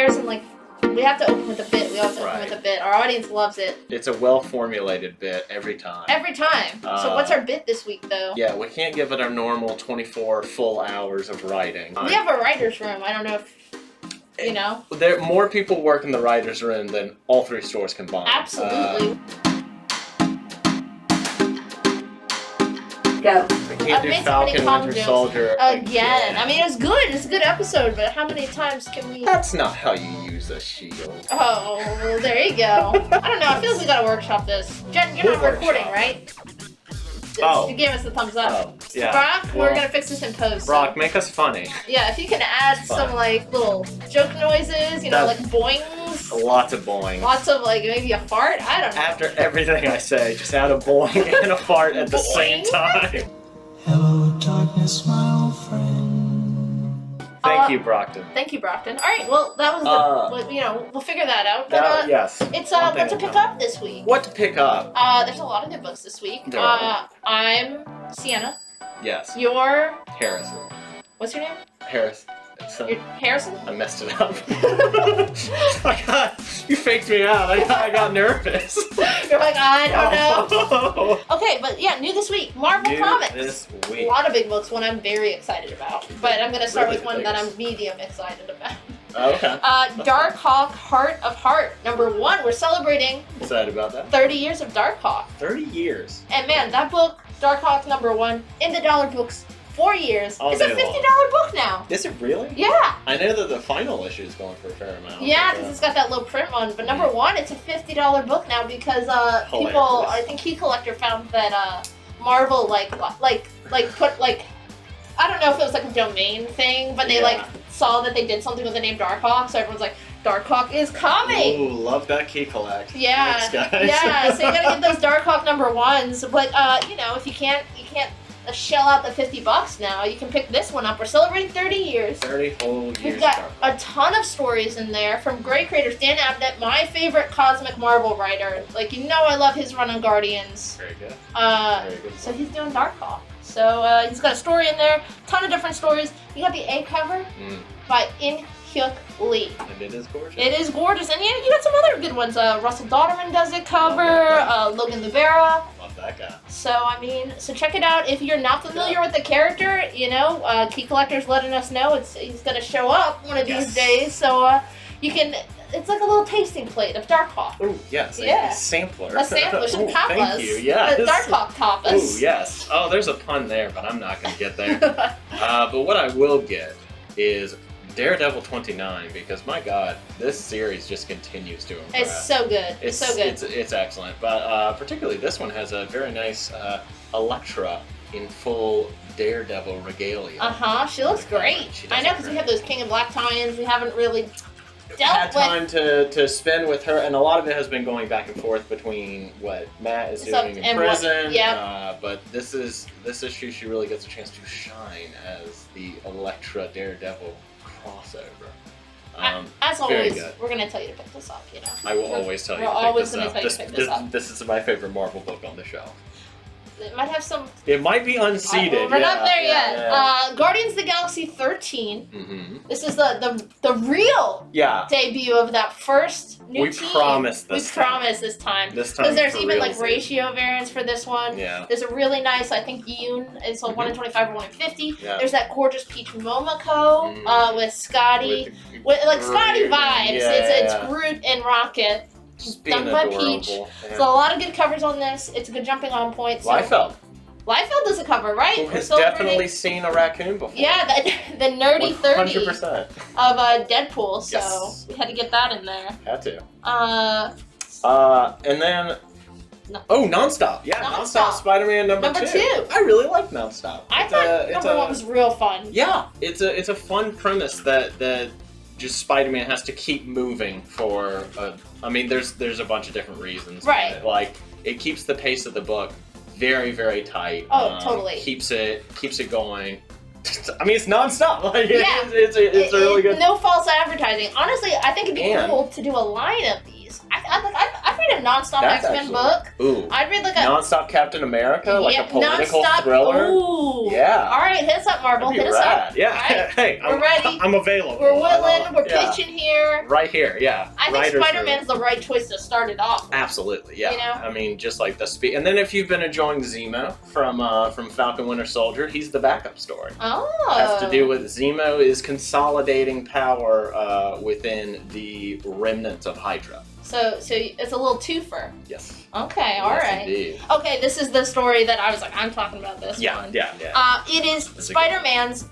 Harrison, like, we have to open with a bit. We always open with a bit. Our audience loves it. It's a well-formulated bit every time. Every time. So what's our bit this week, though? Yeah, we can't give it our normal 24 full hours of writing. We have a writer's room. I don't know if, you know. More people work in the writer's room than all 3 stores combined. Absolutely. Go. We can't do Falcon Winter Soldier again. I mean, it was good. It's a good episode, but how many times can we... That's not how you use a shield. Oh, well, there you go. I don't know. I feel like we gotta workshop this. Jen, you're not recording, right? You gave us the thumbs up. Oh, yeah. Brock, we're gonna fix this in post. Brock, make us funny. Yeah, if you can add some, like, little joke noises, you know, like boings. Lots of boing. Lots of, like, maybe a fart. I don't know. After everything I say, just add a boing and a fart at the same time. Hello, darkness, my old friend. Thank you, Brockton. Thank you, Brockton. All right, well, that was the, you know, we'll figure that out. But, yes. It's what to pick up this week. What to pick up? There's a lot of good books this week. There are. I'm Siena. Yes. You're... Harrison. What's your name? Harris. You're Harrison? I messed it up. You faked me out. I got nervous. You're like, I don't know. Okay, but yeah, new this week. Marvel Comics. This week. A lot of big books, one I'm very excited about. But I'm going to start with one that I'm medium excited about. Okay. Dark Hawk, Heart of Heart, #1. We're celebrating Excited about that. 30 years of Dark Hawk. 30 years. And man, that book, Dark Hawk #1, in the dollar books, 4 years. All it's a $50 book now. Is it really? Yeah. I know that the final issue is going for a fair amount. Yeah, because it's got that little print one. But #1, it's a $50 book now because people, I think Key Collector found that Marvel put like, I don't know if it was like a domain thing, but they like saw that they did something with the name Dark Hawk, so everyone's like, Dark Hawk is coming! Ooh, love that Key Collect. Yeah. Thanks, guys. Yeah, so you gotta get those Dark Hawk #1s. But, you know, if you can't shell out the $50 now, you can pick this one up. We're celebrating 30 years. 30 whole years. We've got a ton of stories in there from great creators. Dan Abnett, my favorite cosmic Marvel writer. Like, you know I love his run on Guardians. Very good. Very good. So he's doing Dark Hawk. So he's got a story in there, ton of different stories. You got the A cover by In-hyuk Lee. And it is gorgeous. It is gorgeous. And you got some other good ones. Russell Dodderman does it cover, Logan Libera. Love that guy. So, I mean, so check it out. If you're not familiar with the character, you know, Key Collector's letting us know he's going to show up one of these days. So you can... It's like a little tasting plate of Dark Hawk. Ooh, yes. Yeah. A sampler. A sampler. Some tapas. Thank you, yes. Dark Hawk tapas. Ooh, yes. Oh, there's a pun there, but I'm not going to get there. But what I will get is Daredevil 29, because my God, this series just continues to impress. It's so good. It's so good. It's excellent. But particularly this one has a very nice Elektra in full Daredevil regalia. She looks great. I know, because we have those King in Black tie-ins. We haven't really... had time to spend with her, and a lot of it has been going back and forth between what Matt is doing in prison. But this issue, she really gets a chance to shine as the Elektra Daredevil crossover. As always, we're going to tell you to pick this up, you know. I will always tell you to pick this up. This is my favorite Marvel book on the shelf. It might have some... It might be unseated. We're not there yet. Guardians of the Galaxy 13. Mm-hmm. This is the real debut of that first new team. We promise this time. Because there's even like ratio variants for this one. Yeah. There's a really nice, I think, Yoon. It's a 1 in 25 or 1 in 50. Yeah. There's that gorgeous Peach Momoko with Scotty. With like Scotty vibes. It's Groot and Rocket. Done by Peach. So a lot of good covers on this. It's a good jumping on point. So Liefeld does a cover, right? Who has definitely seen a raccoon before. Yeah, the nerdy 30 100% of Deadpool. So we had to get that in there. Had to. And then Nonstop. Yeah, Nonstop Spider-Man number 2. I really like Nonstop. I thought number 1 was real fun. Yeah, it's a fun premise that just Spider-Man has to keep moving for I mean, there's a bunch of different reasons. Right. But, like, it keeps the pace of the book very, very tight. Oh, totally. Keeps it going. I mean, it's nonstop. Like, yeah. It's really good. No false advertising. Honestly, I think it'd be cool to do a line of these. I read a non-stop X-Men book. Ooh. I'd read like a non-stop Captain America, like a political non-stop, thriller. Ooh. Yeah. All right, hit us up, Marvel. Hit us up. Yeah. Right. Hey, we're ready. I'm available. We're willing. We're pitching here. Right here. Yeah. I think Spider-Man's the right choice to start it off. Absolutely. Yeah. You know? I mean, just like the speed. And then if you've been enjoying Zemo from Falcon Winter Soldier, he's the backup story. Oh. It has to do with Zemo is consolidating power within the remnants of Hydra. So it's a little twofer. Yes. Okay, all right. Indeed. Okay, this is the story that I was like, I'm talking about this one. Yeah. It is Spider-Man's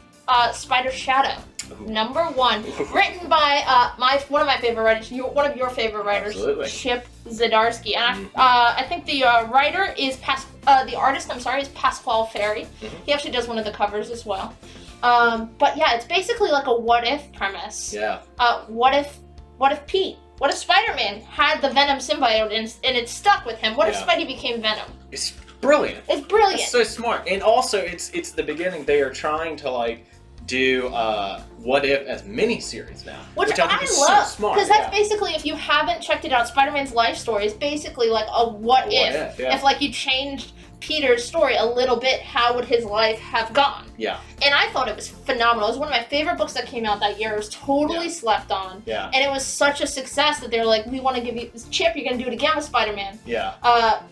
Spider Shadow, #1, written by one of my favorite writers, one of your favorite writers, Absolutely. Chip Zdarsky. And I think the writer is the artist. I'm sorry, is Pasquale Ferry. He actually does one of the covers as well. But yeah, it's basically like a what if premise. Yeah. What if Pete? What if Spider-Man had the Venom symbiote and it stuck with him? What if Spidey became Venom? It's brilliant. It's brilliant. It's so smart. And also, it's the beginning. They are trying to like do what if as miniseries now, which I think is love, so smart. Because that's basically, if you haven't checked it out, Spider-Man's life story is basically like a what if. If like you changed Peter's story a little bit, how would his life have gone? Yeah. And I thought it was phenomenal. It was one of my favorite books that came out that year. It was totally slept on. Yeah. And it was such a success that they're like, we want to give you this Chip, you're going to do it again with Spider-Man. Yeah.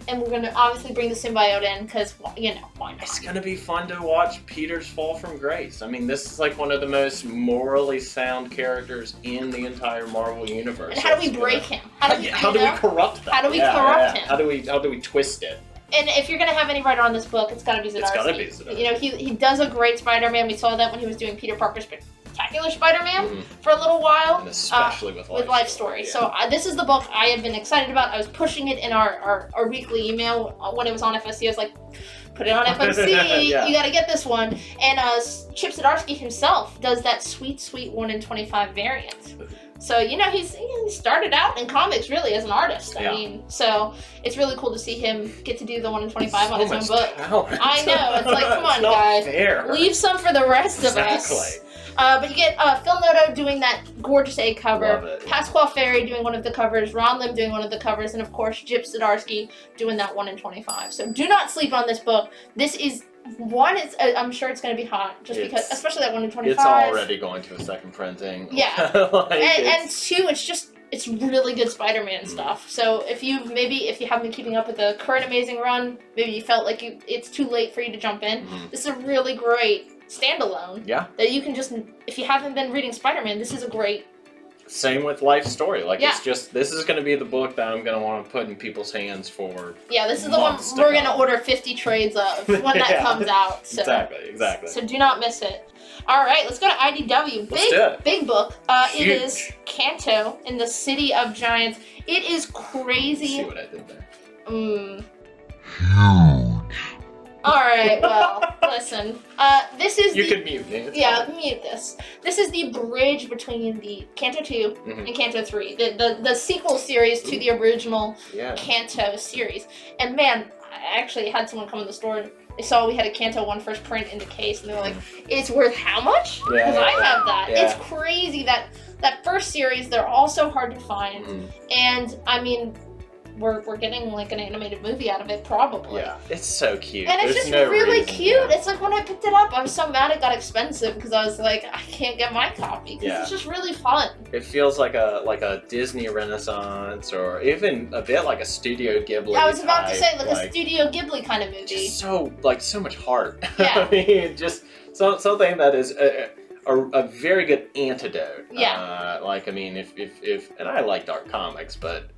And we're going to obviously bring the symbiote in because, you know, why not? It's going to be fun to watch Peter's fall from grace. I mean, this is like one of the most morally sound characters in the entire Marvel universe. And how do we break him? How do we corrupt that? How do we corrupt him? How do we twist it? And if you're going to have any writer on this book, it's got to be Zdarsky. It's got to be Zdarsky. You know, he does a great Spider-Man. We saw that when he was doing Peter Parker's Spectacular Spider-Man for a little while. And especially with Life Story. Yeah. So this is the book I have been excited about. I was pushing it in our weekly email when it was on FSC. I was like, put it on FMC. You got to get this one. And Chip Zdarsky himself does that sweet 1 in 25 variant. So, you know, he started out in comics really as an artist. I mean, so it's really cool to see him get to do the 1 in 25 on his own book. Talent. I know. It's like, come on, guys. Fair. Leave some for the rest of us. But you get Phil Noto doing that gorgeous A cover, Pasquale Ferry doing one of the covers, Ron Lim doing one of the covers, and of course Chip Zdarsky doing that 1 in 25. So do not sleep on this book. This is I'm sure it's going to be hot, because, especially that 1 in 25. It's already going to a second printing. Yeah. and two, it's really good Spider-Man stuff. So if you haven't been keeping up with the current Amazing Run, maybe you felt like it's too late for you to jump in. This is a really great standalone. Yeah. That you can just, if you haven't been reading Spider-Man, this is a great. Same with Life Story. Like, it's just, this is going to be the book that I'm going to want to put in people's hands for. Yeah, this is the one we're going to order 50 trades of when that comes out. So. Exactly. So do not miss it. All right, let's go to IDW. Big book. It is Kanto in the City of Giants. It is crazy. See what I did there? Huge. All right, well, listen. This is You could mute me. Mute this. This is the bridge between the Kanto 2 and Kanto 3, the sequel series to the original Kanto series. And man, I actually had someone come in the store and they saw we had a Kanto 1 first print in the case, and they were like, it's worth how much? Because I have that. Yeah. It's crazy that first series, they're all so hard to find. And, I mean, we're getting like an animated movie out of it, probably. Yeah, it's so cute. And it's just really cute. It's like when I picked it up, I was so mad it got expensive because I was like, I can't get my copy because it's just really fun. It feels like a Disney Renaissance, or even a bit like a Studio Ghibli. I was about to say like a Studio Ghibli kind of movie. Just so much heart. Yeah. I mean, just something that is a very good antidote. Yeah. Like, I mean, if and I like dark comics, but.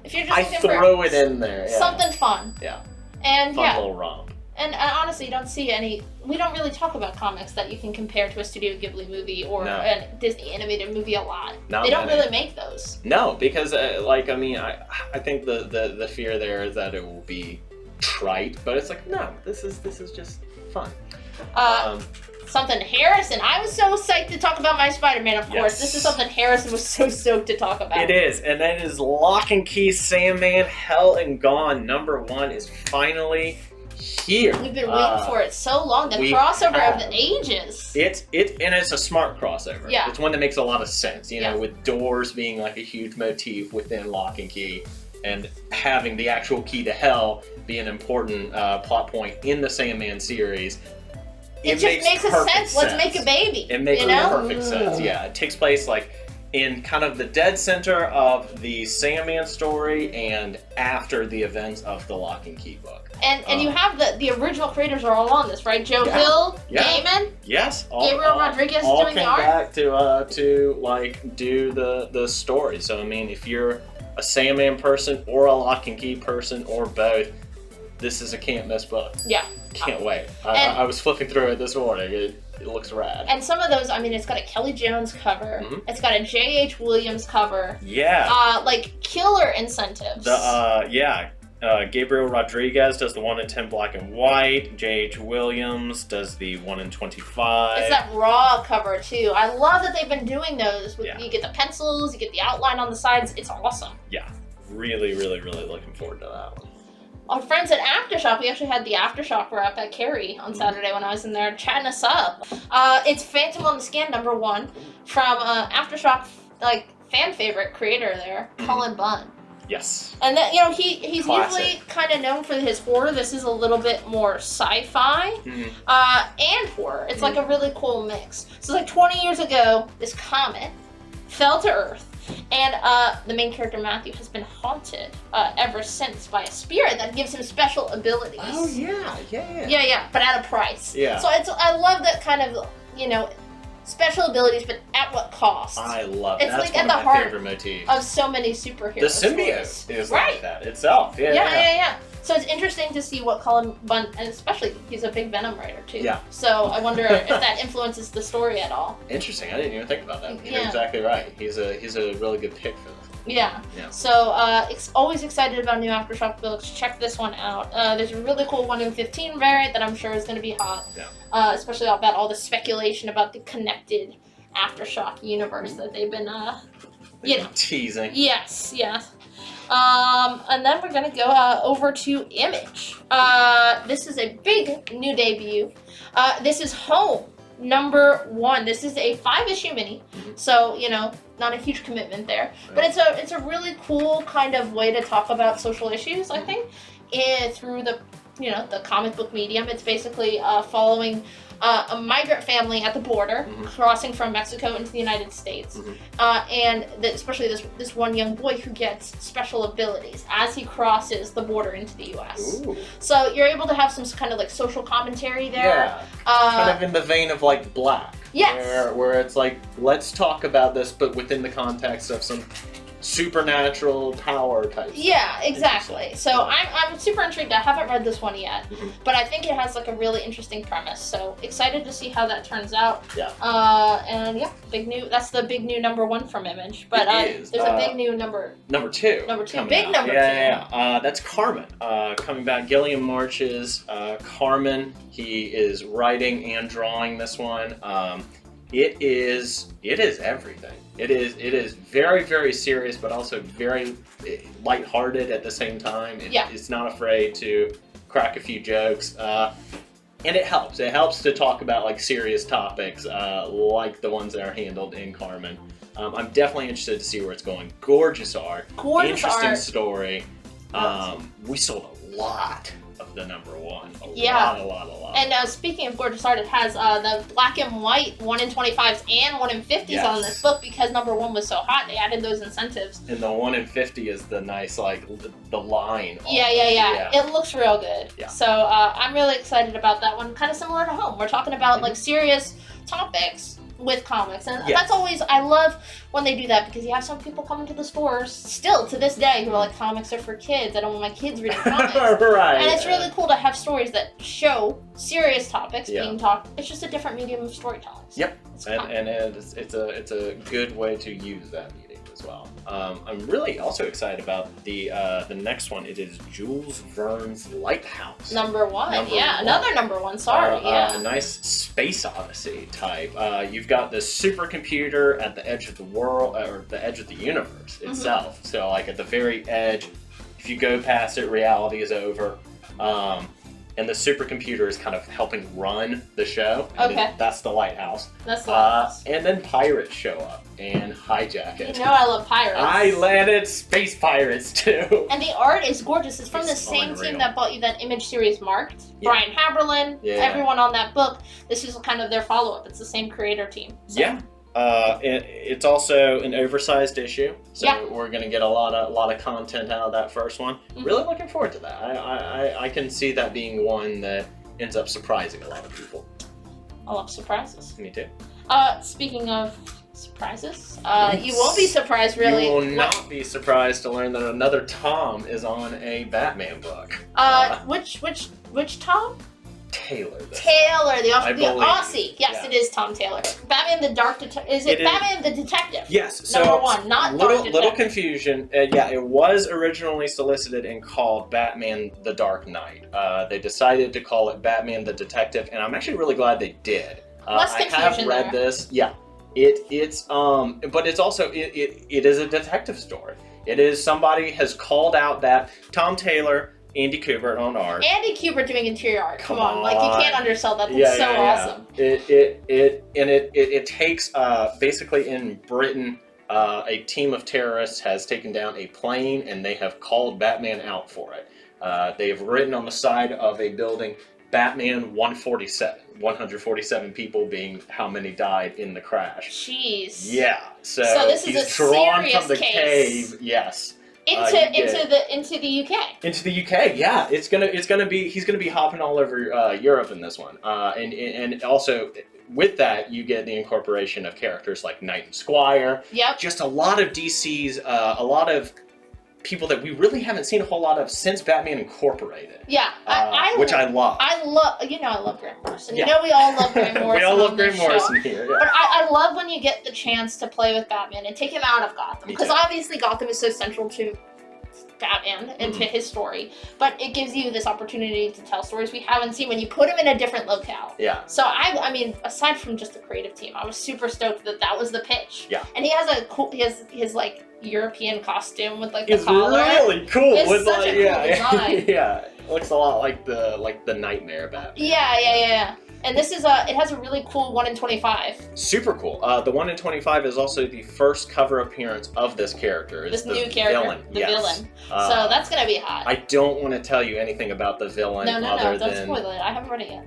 If you're just I throw it in there. Yeah. Something fun. Yeah. And fun little romp. And honestly, you don't see any. We don't really talk about comics that you can compare to a Studio Ghibli movie or a Disney animated movie a lot. They don't really make those. No, because I think the fear there is that it will be trite, but it's like, no, this is just fun. Something Harrison. I was so psyched to talk about my Spider-Man, of course. This is something Harrison was so stoked to talk about. It is, and that is Lock and Key Sandman Hell and Gone. #1 is finally here. We've been waiting for it so long. The crossover of the ages. And it's a smart crossover. Yeah. It's one that makes a lot of sense, you know, with doors being like a huge motif within Lock and Key. and having the actual key to hell be an important plot point in the Sandman series. It just makes sense. Let's make a baby. It makes perfect sense. Yeah, it takes place like in kind of the dead center of the Sandman story and after the events of the Lock and Key book. And you have the original creators are all on this, right? Joe Hill, Gaiman, yes, Gabriel Rodriguez all doing the came art. back to like do the story. So I mean, if you're a Sandman person or a Lock and Key person or both, this is a can't miss book. Yeah, can't wait. I was flipping through it this morning. It looks rad. And some of those, I mean, it's got a Kelly Jones cover. Mm-hmm. It's got a J.H. Williams cover. Yeah. Like killer incentives. Gabriel Rodriguez does the 1 in 10 black and white. J.H. Williams does the 1 in 25. It's that raw cover too. I love that they've been doing those. You get the pencils, you get the outline on the sides. It's awesome. Yeah. Really, really, really looking forward to that one. Our friends at Aftershock, we actually had the Aftershock wrap at Cary on Saturday when I was in there chatting us up. It's Phantom on the Scan #1 from Aftershock, like fan favorite creator there, Cullen Bunn. Yes. And that, he's usually kind of known for his horror. This is a little bit more sci-fi and horror. It's like a really cool mix. So like 20 years ago, this comet fell to Earth. And the main character, Matthew, has been haunted ever since by a spirit that gives him special abilities. Oh, yeah. Yeah, but at a price. Yeah. So I love that kind of, special abilities, but at what cost? I love it. It's That's like one at the of my heart favorite motifs. of so many superheroes. The symbiote is like that itself. Yeah. So it's interesting to see what Cullen Bunn, and especially he's a big Venom writer too. Yeah. So I wonder if that influences the story at all. Interesting. I didn't even think about that. You're exactly right. He's a really good pick for this. Yeah. So always excited about new Aftershock books. Check this one out. There's a really cool 1 in 15 variant that I'm sure is going to be hot. Yeah. Especially about all the speculation about the connected Aftershock universe that they've been teasing. Yes. And then we're going to go over to Image. This is a big new debut. This is Home #1. This is a 5-issue mini, so not a huge commitment there. But it's a really cool kind of way to talk about social issues, I think, through the comic book medium. It's basically following a migrant family at the border, crossing from Mexico into the United States, and especially this one young boy who gets special abilities as he crosses the border into the U.S. Ooh. So you're able to have some kind of like social commentary there. Yeah, kind of in the vein of like Black. Yes. Where it's like, let's talk about this, but within the context of some supernatural power type. Yeah, exactly. So I'm super intrigued. I haven't read this one yet, but I think it has like a really interesting premise. So excited to see how that turns out. Yeah. And big new. That's the big new #1 from Image. But there's a big new number 2. Number 2. Big out. number 2. Yeah. That's Carmen coming back. Gilliam March's Carmen. He is writing and drawing this one. It is everything. It is very, very serious, but also very lighthearted at the same time. It's not afraid to crack a few jokes, and it helps. It helps to talk about like serious topics, like the ones that are handled in Carmen. I'm definitely interested to see where it's going. Gorgeous art, interesting story. We sold a lot of the #1. A lot. And speaking of gorgeous art, it has the black and white 1 in 25s and 1 in 50s on this book because #1 was so hot. They added those incentives. And the 1 in 50 is the nice, like, the line. Yeah. It looks real good. Yeah. So I'm really excited about that one. Kind of similar to Home. We're talking about like serious topics with comics, and that's always, I love when they do that, because you have some people coming to the stores still to this day who are like, comics are for kids, I don't want my kids reading comics. Right. And it's really cool to have stories that show serious topics being talked. It's just a different medium of storytelling. So yep. And it's a good way to use that medium as well. I'm really also excited about the next one. It is Jules Verne's Lighthouse. #1. Another #1. Sorry. A nice space odyssey type. You've got this supercomputer at the edge of the world, or the edge of the universe itself. So like at the very edge, if you go past it, reality is over. and the supercomputer is kind of helping run the show. Okay. That's the Lighthouse. That's the Lighthouse. And then pirates show up and hijack it. You know I love pirates. I landed space pirates too. And the art is gorgeous. It's from the same team that bought you that Image series Marked. Yeah. Brian Haberlin, everyone on that book. This is kind of their follow-up. It's the same creator team. So. Yeah. It's also an oversized issue, so we're gonna get a lot of content out of that first one. Mm-hmm. Really looking forward to that. I can see that being one that ends up surprising a lot of people. I love surprises. Me too. Speaking of surprises, you won't be surprised really. You will not be surprised to learn that another Tom is on a Batman book. Which Tom? Taylor, the Aussie. Yes, it is Tom Taylor. Batman the Dark Detective. Is it Batman the Detective? Yes. So number one, not little confusion. It was originally solicited and called Batman the Dark Knight. They decided to call it Batman the Detective, and I'm actually really glad they did. Less confusion I have read this. Yeah. But it's also it is a detective story. It is somebody has called out that Tom Taylor, Andy Kubert on art. Andy Kubert doing interior art. Come on. Like, you can't undersell that. That's awesome. It takes basically in Britain, a team of terrorists has taken down a plane and they have called Batman out for it. They have written on the side of a building Batman 147 people being how many died in the crash. Jeez. Yeah. So this is he's a drawn serious from the case. cave. Yes. Into the UK. Into the UK, yeah. He's gonna be hopping all over Europe in this one. And also with that you get the incorporation of characters like Knight and Squire. Yep. Just a lot of DC's, a lot of people that we really haven't seen a whole lot of since Batman Incorporated. Yeah, which I love. I love Grant Morrison. You know we all love Grant Morrison. We all love Grant Morrison here. Yeah. But I love when you get the chance to play with Batman and take him out of Gotham, because obviously Gotham is so central to Batman and to his story, but it gives you this opportunity to tell stories we haven't seen when you put him in a different locale. Yeah. So I mean, aside from just the creative team, I was super stoked that was the pitch. Yeah. And he has his like European costume with like the collar. It's really cool. It's such a cool design. Yeah. It looks a lot like the Nightmare Batman. Yeah. And this is it has a really cool 1 in 25. Super cool. The 1 in 25 is also the first cover appearance of this character. This new character, villain. The villain. So that's gonna be hot. I don't want to tell you anything about the villain. No, don't spoil it. I haven't read it yet.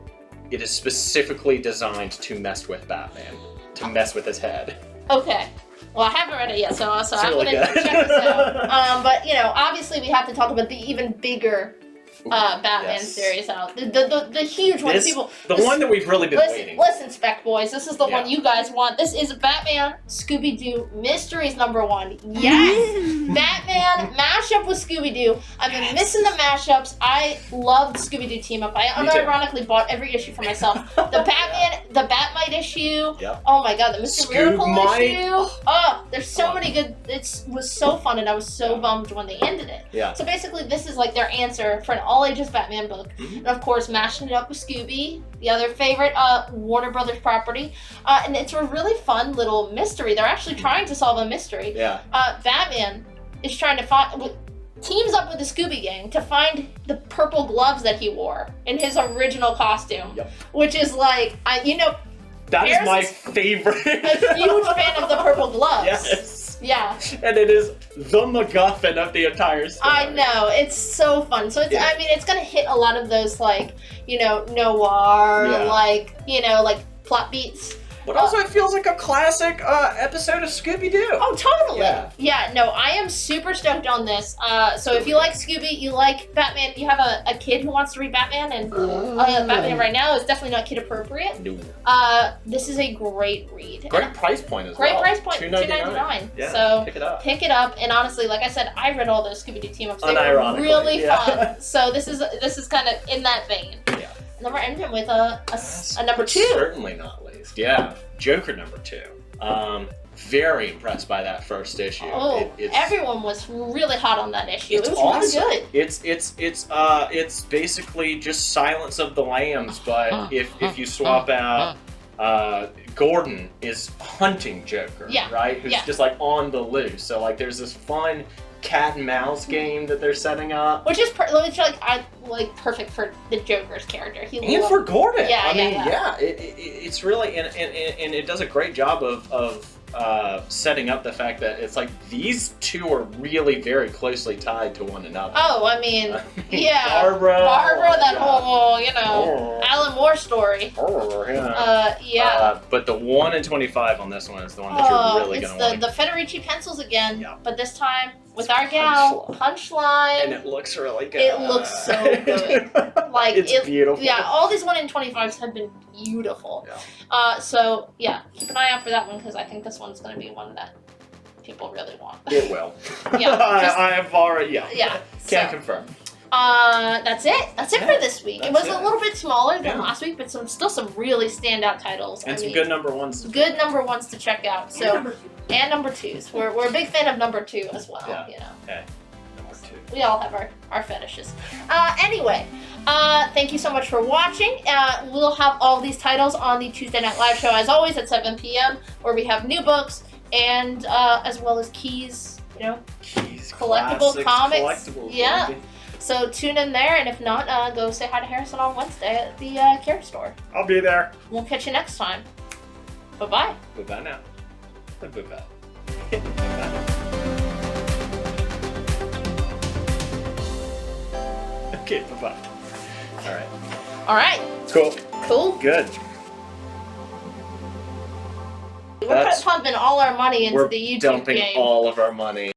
It is specifically designed to mess with Batman, to mess with his head. Okay. Well, I haven't read it yet, so I'm really gonna check this out. But obviously we have to talk about the even bigger Batman series out. The huge one. The one that we've really been waiting. Listen, Spec Boys, this is the one you guys want. This is Batman Scooby Doo Mysteries #1. Yes! Batman mashup with Scooby Doo. I've been missing the mashups. I loved Scooby Doo team up. I unironically bought every issue for myself. The Batmite issue. Yep. Oh my god, the Mr. Miracle issue. Oh, there's so many good. It was so fun, and I was so bummed when they ended it. Yeah. So basically, this is like their answer for an all-ages Batman book, and of course mashing it up with Scooby, the other favorite Warner Brothers property, and it's a really fun little mystery. They're actually trying to solve a mystery. Yeah. Batman is trying to teams up with the Scooby Gang to find the purple gloves that he wore in his original costume, which is like that is my favorite. A huge fan of the purple gloves. Yes. Yeah. And it is the MacGuffin of the entire story. I know. It's so fun. So it's it's going to hit a lot of those noir, like plot beats. But also it feels like a classic episode of Scooby Doo. Oh, totally. Yeah, no, I am super stoked on this. So if you like Scooby, you like Batman, you have a kid who wants to read Batman, and Batman right now is definitely not kid appropriate. No. This is a great read. Great price point as well. Great price point, $2.99. Yeah, so pick it up. And honestly, like I said, I read all those Scooby Doo team ups. They Unironically, were really fun. So this is kind of in that vein. Yeah. And then we're ending with a number 2. Certainly not least. Yeah. Joker #2. Very impressed by that first issue. Oh, everyone was really hot on that issue. It's it was awesome. really good. It's basically just Silence of the Lambs, but if you swap out Gordon is hunting Joker, right? Who's just like on the loose. So like there's this fun cat and mouse game that they're setting up. Which is perfect for the Joker's character. For Gordon. Yeah, it's really and it does a great job of setting up the fact that it's like these two are really very closely tied to one another. Oh, I mean, yeah. Barbara, that whole, Alan Moore story. But the 1 in 25 on this one is the one that you're really going to want. It's the Federici pencils again, but this time with our gal, Punchline. And it looks really good. It looks so good. It's beautiful. Yeah, all these 1 in 25s have been beautiful. Yeah. So, yeah, keep an eye out for that one because I think this one's going to be one that people really want. It will. Yeah. I have already, Yeah. Can't confirm. That's it. That's it for this week. It was a little bit smaller than last week, but still some really standout titles. And some good number ones. Good number ones to check out. So and number twos. We're a big fan of number 2 as well. Yeah. Okay. Number 2. We all have our fetishes. Anyway, thank you so much for watching. We'll have all these titles on the Tuesday Night Live show as always at 7 p.m. where we have new books and as well as keys. Collectible comics. Yeah. Baby. So tune in there, and if not, go say hi to Harrison on Wednesday at the Care Store. I'll be there. We'll catch you next time. Bye-bye. Bye-bye now. Bye-bye. Okay, bye-bye. All right. Cool. Good. We're pumping all our money into the YouTube game. We're dumping all of our money.